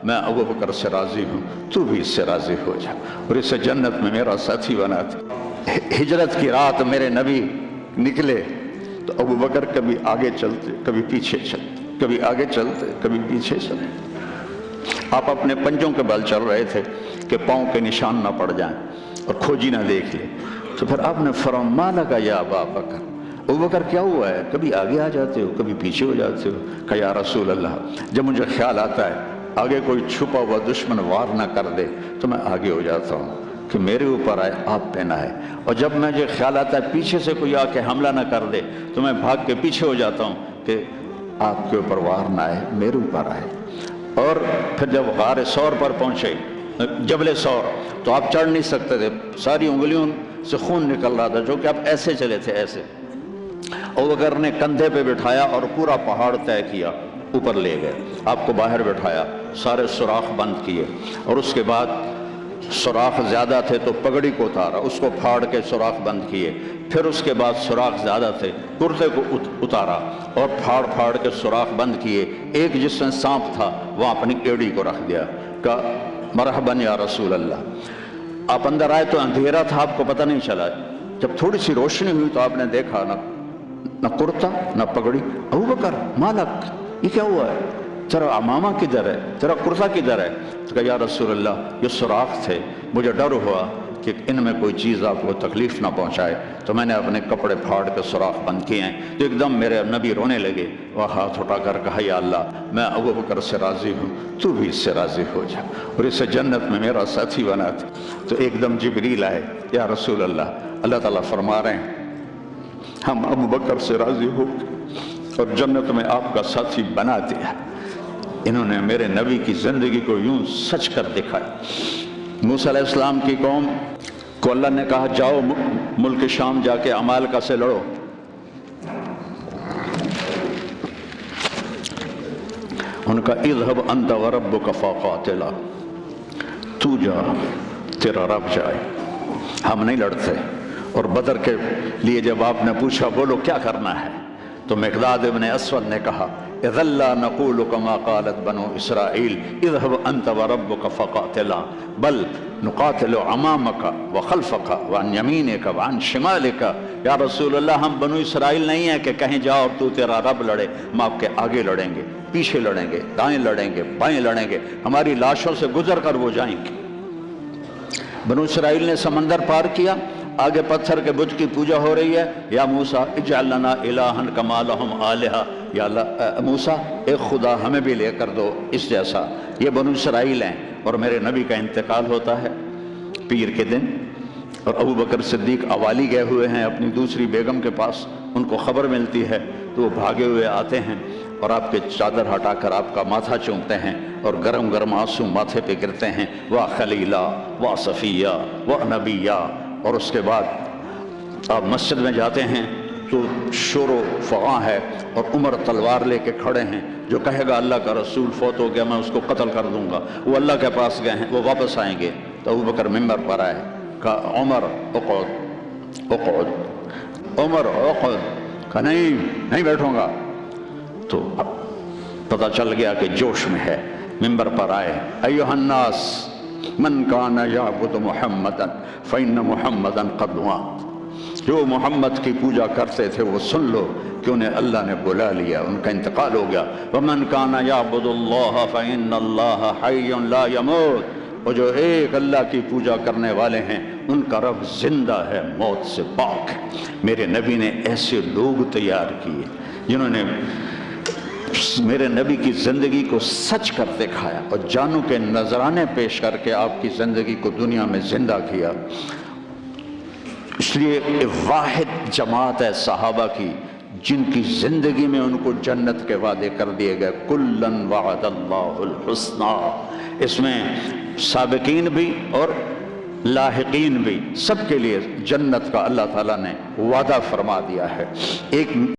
میں ابو بکر سے راضی ہوں، تو بھی اس سے راضی ہو جا اور اسے جنت میں میرا ساتھی بنا دے۔ ہجرت کی رات میرے نبی نکلے تو ابو بکر کبھی آگے چلتے کبھی پیچھے چلتے، کبھی آگے چلتے کبھی پیچھے چلتے۔ آپ اپنے پنجوں کے بل چل رہے تھے کہ پاؤں کے نشان نہ پڑ جائیں اور کھوجی نہ دیکھ لے، تو پھر آپ نے فرمایا ما لکا یا ابا بکر، ابو بکر کیا ہوا ہے؟ کبھی آگے آ جاتے ہو کبھی پیچھے ہو جاتے ہو۔ کہا یا رسول اللہ، جب مجھے خیال آتا ہے آگے کوئی چھپا ہوا دشمن وار نہ کر دے تو میں آگے ہو جاتا ہوں کہ میرے اوپر آئے، آپ پہ نہ آئے، اور جب مجھے خیال آتا ہے پیچھے سے کوئی آ کے حملہ نہ کر دے تو میں بھاگ کے پیچھے ہو جاتا ہوں کہ آپ کے اوپر وار نہ آئے، میرے اوپر آئے۔ اور پھر جب غار ثور پر پہنچے، جبل ثور، تو آپ چڑھ نہیں سکتے تھے، ساری انگلیوں سے خون نکل رہا تھا، جو کہ آپ ایسے چلے تھے ایسے۔ ابوبکر نے کندھے پہ بٹھایا اور پورا پہاڑ طے کیا، اوپر لے گئے، آپ کو باہر بٹھایا، سارے سوراخ بند کیے، اور اس کے بعد سوراخ زیادہ تھے تو پگڑی کو اتارا، اس کو پھاڑ کے سوراخ بند کیے، پھر اس کے بعد سوراخ زیادہ تھے، کرتے کو اتارا اور پھاڑ کے سوراخ بند کیے۔ ایک جس میں سانپ تھا وہ اپنی ایڑی کو رکھ دیا، کہا مرحباً یا رسول اللہ۔ آپ اندر آئے تو اندھیرا تھا، آپ کو پتہ نہیں چلا، جب تھوڑی سی روشنی ہوئی تو آپ نے دیکھا نہ کرتا نہ پگڑی۔ ابو بکر مالک، یہ کیا ہوا ہے؟ تیرا عمامہ کدھر ہے؟ تیرا کرتا کدھر ہے؟ تو کہا یا رسول اللہ یہ سوراخ تھے، مجھے ڈر ہوا کہ ان میں کوئی چیز آپ کو تکلیف نہ پہنچائے تو میں نے اپنے کپڑے پھاڑ کے سوراخ بند کیے ہیں۔ تو ایک دم میرے نبی رونے لگے، وہ ہاتھ اٹھا کر کہا یا اللہ میں ابو بکر سے راضی ہوں، تو بھی اس سے راضی ہو جا اور اسے جنت میں میرا ساتھی بنا دے۔ تو ایک دم جبریل آئے، یا رسول اللہ تعالیٰ فرما رہے ہیں ہم ابو بکر سے راضی ہو اور جنت میں آپ کا ساتھی بنا دیا۔ انہوں نے میرے نبی کی زندگی کو یوں سچ کر دکھایا۔ موسیٰ علیہ السلام کی قوم کو اللہ نے کہا جاؤ ملک شام جا کے عمالقہ سے لڑو، ان کا اذهب انت وربک فقاتلا، تو جا تیرا رب جائے، ہم نہیں لڑتے۔ اور بدر کے لیے جب آپ نے پوچھا بولو کیا کرنا ہے، تو مقداد ابن اسود نے کہا اذا لا نقول كما قالت بنو اسرائیل اذهب انت وربك فقاتلا بل نقاتل امامك وخلفك وعن يمينك وعن شمالك۔ یا رسول اللہ ہم بنو اسرائیل نہیں ہیں کہ کہیں جاؤ اور تو تیرا رب لڑے، ہم آپ کے آگے لڑیں گے، پیچھے لڑیں گے، دائیں لڑیں گے، بائیں لڑیں گے، ہماری لاشوں سے گزر کر وہ جائیں گے۔ بنو اسرائیل نے سمندر پار کیا، آگے پتھر کے بت کی پوجا ہو رہی ہے، یا موسیٰ اجعل لنا الہا کما لہم آلہہ، یا اللہ موسیٰ ایک خدا ہمیں بھی لے کر دو اس جیسا۔ یہ بنو اسرائیل ہیں، اور میرے نبی کا انتقال ہوتا ہے پیر کے دن، اور ابو بکر صدیق اوالی گئے ہوئے ہیں اپنی دوسری بیگم کے پاس، ان کو خبر ملتی ہے تو وہ بھاگے ہوئے آتے ہیں اور آپ کے چادر ہٹا کر آپ کا ماتھا چومتے ہیں اور گرم گرم آنسو ماتھے پہ گرتے ہیں، وا خلیلہ وا صفیہ وا نبیہ۔ اور اس کے بعد آپ مسجد میں جاتے ہیں تو شور و فغاں ہے، اور عمر تلوار لے کے کھڑے ہیں، جو کہے گا اللہ کا رسول فوت ہو گیا میں اس کو قتل کر دوں گا، وہ اللہ کے پاس گئے ہیں، وہ واپس آئیں گے۔ تو ابو بکر ممبر پر آئے، کہا عمر اقعد اقعد، عمر اقعد، کہا نہیں بیٹھوں گا۔ تو پتہ چل گیا کہ جوش میں ہے، ممبر پر آئے، ایھا الناس من کان یعبد محمدا فإن محمدا قد مات، جو محمد کی پوجا کرتے تھے وہ سن لو کہ انہیں اللہ نے بلا لیا، ان کا انتقال ہو گیا۔ ومن کان یعبد اللہ فإن اللہ حی لا یموت، اور جو ایک اللہ کی پوجا کرنے والے ہیں ان کا رب زندہ ہے، موت سے پاک ہے۔ میرے نبی نے ایسے لوگ تیار کیے جنہوں نے میرے نبی کی زندگی کو سچ کر دکھایا اور جانوں کے نذرانے پیش کر کے آپ کی زندگی کو دنیا میں زندہ کیا۔ اس لیے واحد جماعت ہے صحابہ کی جن کی زندگی میں ان کو جنت کے وعدے کر دیے گئے، کلن وعد اللہ الحسنی۔ اس میں سابقین بھی اور لاحقین بھی، سب کے لیے جنت کا اللہ تعالیٰ نے وعدہ فرما دیا ہے۔ ایک